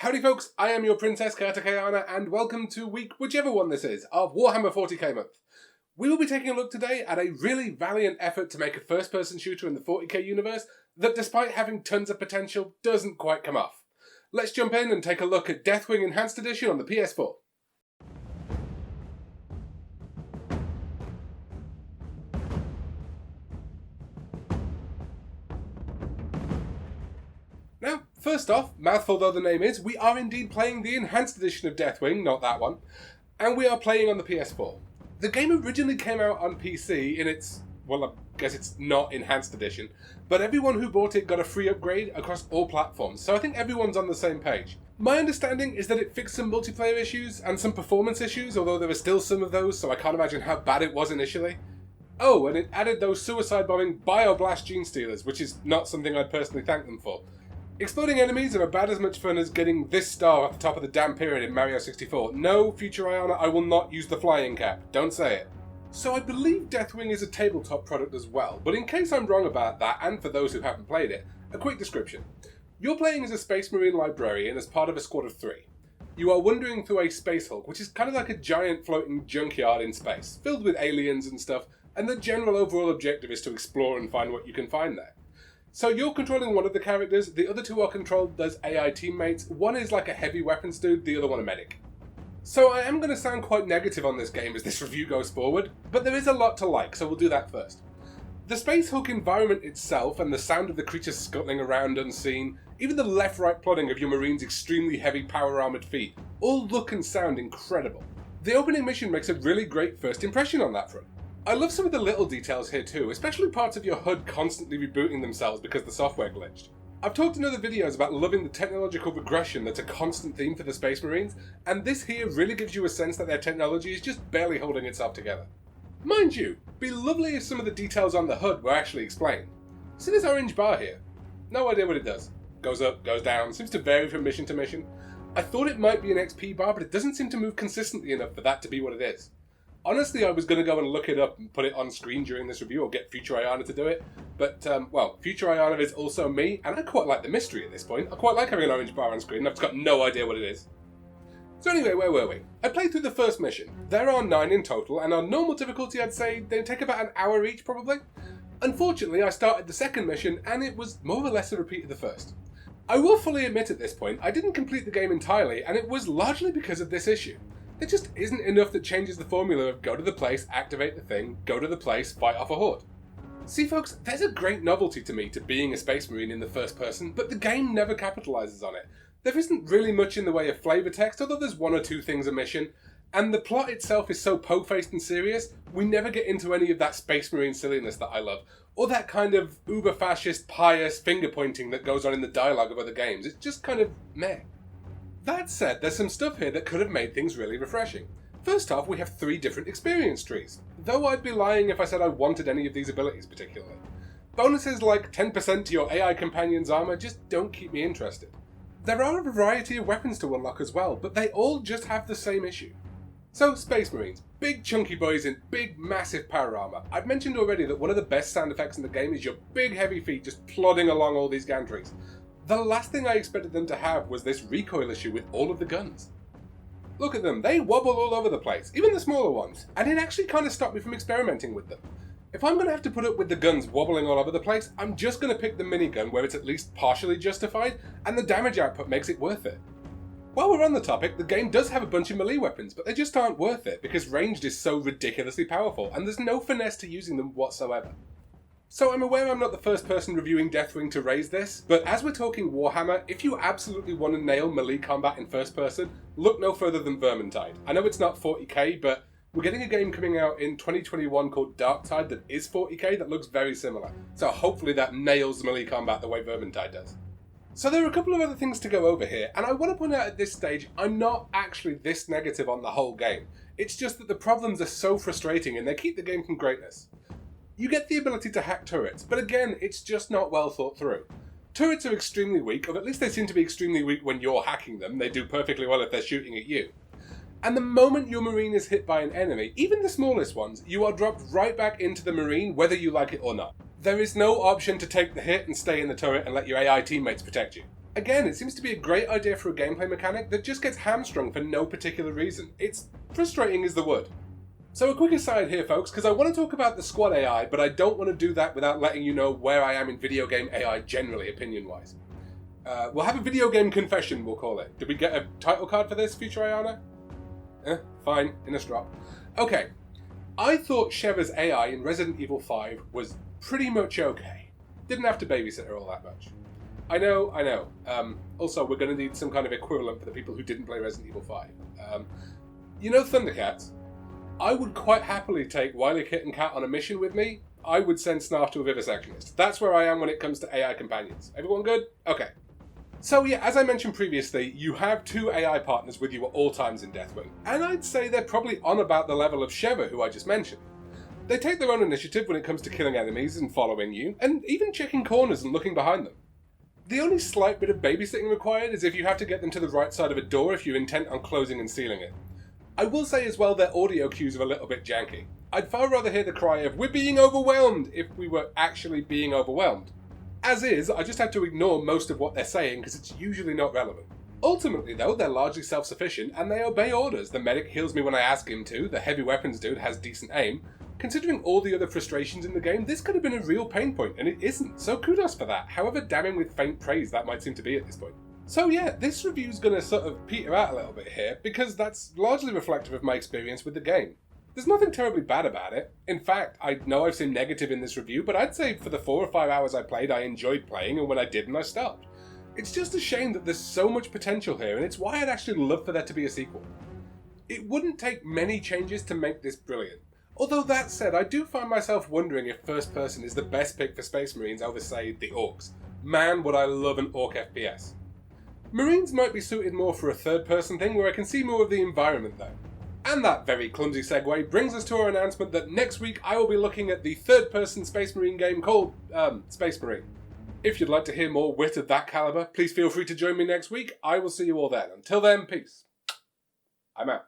Howdy folks, I am your Princess Katakayana and welcome to week whichever one this is of Warhammer 40k month. We will be taking a look today at a really valiant effort to make a first-person shooter in the 40k universe that, despite having tons of potential, doesn't quite come off. Let's jump in and take a look at Deathwing Enhanced Edition on the PS4. Now, first off, mouthful though the name is, we are indeed playing the Enhanced Edition of Deathwing, not that one, and we are playing on the PS4. The game originally came out on PC in its, well, I guess it's not Enhanced Edition, but everyone who bought it got a free upgrade across all platforms, so I think everyone's on the same page. My understanding is that it fixed some multiplayer issues and some performance issues, although there are still some of those, so I can't imagine how bad it was initially. Oh, and it added those suicide-bombing Bioblast Gene Stealers, which is not something I'd personally thank them for. Exploding enemies are about as much fun as getting this star off the top of the damn pyramid in Mario 64. No, future Iana, I will not use the flying cap. Don't say it. So I believe Deathwing is a tabletop product as well, but in case I'm wrong about that, and for those who haven't played it, a quick description. You're playing as a Space Marine librarian as part of a squad of 3. You are wandering through a Space Hulk, which is kind of like a giant floating junkyard in space, filled with aliens and stuff, and the general overall objective is to explore and find what you can find there. So you're controlling one of the characters, the other two are controlled as AI teammates, one is like a heavy weapons dude, the other one a medic. So I am going to sound quite negative on this game as this review goes forward, but there is a lot to like, so we'll do that first. The Space Hulk environment itself and the sound of the creatures scuttling around unseen, even the left-right plodding of your Marine's extremely heavy power-armoured feet, all look and sound incredible. The opening mission makes a really great first impression on that front. I love some of the little details here too, especially parts of your HUD constantly rebooting themselves because the software glitched. I've talked in other videos about loving the technological regression that's a constant theme for the Space Marines, and this here really gives you a sense that their technology is just barely holding itself together. Mind you, it'd be lovely if some of the details on the HUD were actually explained. See this orange bar here? No idea what it does. Goes up, goes down, seems to vary from mission to mission. I thought it might be an XP bar, but it doesn't seem to move consistently enough for that to be what it is. Honestly, I was going to go and look it up and put it on screen during this review or get Future Iana to do it, but, well, Future Iana is also me, and I quite like the mystery at this point. I quite like having an orange bar on screen, I've just got no idea what it is. So anyway, where were we? I played through the first mission. There are 9 in total, and on normal difficulty I'd say they take about an hour each, probably. Unfortunately, I started the second mission, and it was more or less a repeat of the first. I will fully admit at this point, I didn't complete the game entirely, and it was largely because of this issue. There just isn't enough that changes the formula of go to the place, activate the thing, go to the place, fight off a horde. See folks, there's a great novelty to me to being a Space Marine in the first person, but the game never capitalises on it. There isn't really much in the way of flavour text, although there's 1 or 2 things a mission, and the plot itself is so po-faced and serious, we never get into any of that Space Marine silliness that I love, or that kind of uber-fascist, pious finger-pointing that goes on in the dialogue of other games. It's just kind of meh. That said, there's some stuff here that could have made things really refreshing. First off, we have 3 different experience trees, though I'd be lying if I said I wanted any of these abilities particularly. Bonuses like 10% to your AI companion's armour just don't keep me interested. There are a variety of weapons to unlock as well, but they all just have the same issue. So, Space Marines, big chunky boys in big massive power armour. I've mentioned already that one of the best sound effects in the game is your big heavy feet just plodding along all these gantries. The last thing I expected them to have was this recoil issue with all of the guns. Look at them, they wobble all over the place, even the smaller ones, and it actually kind of stopped me from experimenting with them. If I'm going to have to put up with the guns wobbling all over the place, I'm just going to pick the minigun where it's at least partially justified, and the damage output makes it worth it. While we're on the topic, the game does have a bunch of melee weapons, but they just aren't worth it because ranged is so ridiculously powerful, and there's no finesse to using them whatsoever. So I'm aware I'm not the first person reviewing Deathwing to raise this, but as we're talking Warhammer, if you absolutely want to nail melee combat in first person, look no further than Vermintide. I know it's not 40k, but we're getting a game coming out in 2021 called Darktide that is 40k that looks very similar, so hopefully that nails melee combat the way Vermintide does. So there are a couple of other things to go over here, and I want to point out at this stage, I'm not actually this negative on the whole game. It's just that the problems are so frustrating and they keep the game from greatness. You get the ability to hack turrets, but again, it's just not well thought through. Turrets are extremely weak, or at least they seem to be extremely weak when you're hacking them. They do perfectly well if they're shooting at you. And the moment your Marine is hit by an enemy, even the smallest ones, you are dropped right back into the Marine whether you like it or not. There is no option to take the hit and stay in the turret and let your AI teammates protect you. Again, it seems to be a great idea for a gameplay mechanic that just gets hamstrung for no particular reason. It's frustrating is the word. So a quick aside here, folks, because I want to talk about the squad AI, but I don't want to do that without letting you know where I am in video game AI generally, opinion-wise. We'll have a video game confession, we'll call it. Did we get a title card for this, future Ayana? Fine, in a strop. Okay, I thought Sheva's AI in Resident Evil 5 was pretty much okay. Didn't have to babysit her all that much. I know. Also, we're going to need some kind of equivalent for the people who didn't play Resident Evil 5. You know Thundercats? I would quite happily take Wily Kit and Cat on a mission with me. I would send Snarf to a vivisectionist. That's where I am when it comes to AI companions. Everyone good? Okay. So yeah, as I mentioned previously, you have 2 AI partners with you at all times in Deathwing, and I'd say they're probably on about the level of Sheva, who I just mentioned. They take their own initiative when it comes to killing enemies and following you, and even checking corners and looking behind them. The only slight bit of babysitting required is if you have to get them to the right side of a door if you're intent on closing and sealing it. I will say as well their audio cues are a little bit janky. I'd far rather hear the cry of, "We're being overwhelmed," if we were actually being overwhelmed. As is, I just have to ignore most of what they're saying because it's usually not relevant. Ultimately though, they're largely self-sufficient and they obey orders. The medic heals me when I ask him to, the heavy weapons dude has decent aim. Considering all the other frustrations in the game, this could have been a real pain point, and it isn't, so kudos for that, however damning with faint praise that might seem to be at this point. So yeah, this review's gonna sort of peter out a little bit here, because that's largely reflective of my experience with the game. There's nothing terribly bad about it. In fact, I know I've seemed negative in this review, but I'd say for the 4 or 5 hours I played, I enjoyed playing, and when I didn't, I stopped. It's just a shame that there's so much potential here, and it's why I'd actually love for there to be a sequel. It wouldn't take many changes to make this brilliant. Although that said, I do find myself wondering if first person is the best pick for Space Marines over, say, the Orcs. Man, would I love an Orc FPS. Marines might be suited more for a third person thing where I can see more of the environment though. And that very clumsy segue brings us to our announcement that next week I will be looking at the third person Space Marine game called, Space Marine. If you'd like to hear more wit of that caliber, please feel free to join me next week. I will see you all then. Until then, peace. I'm out.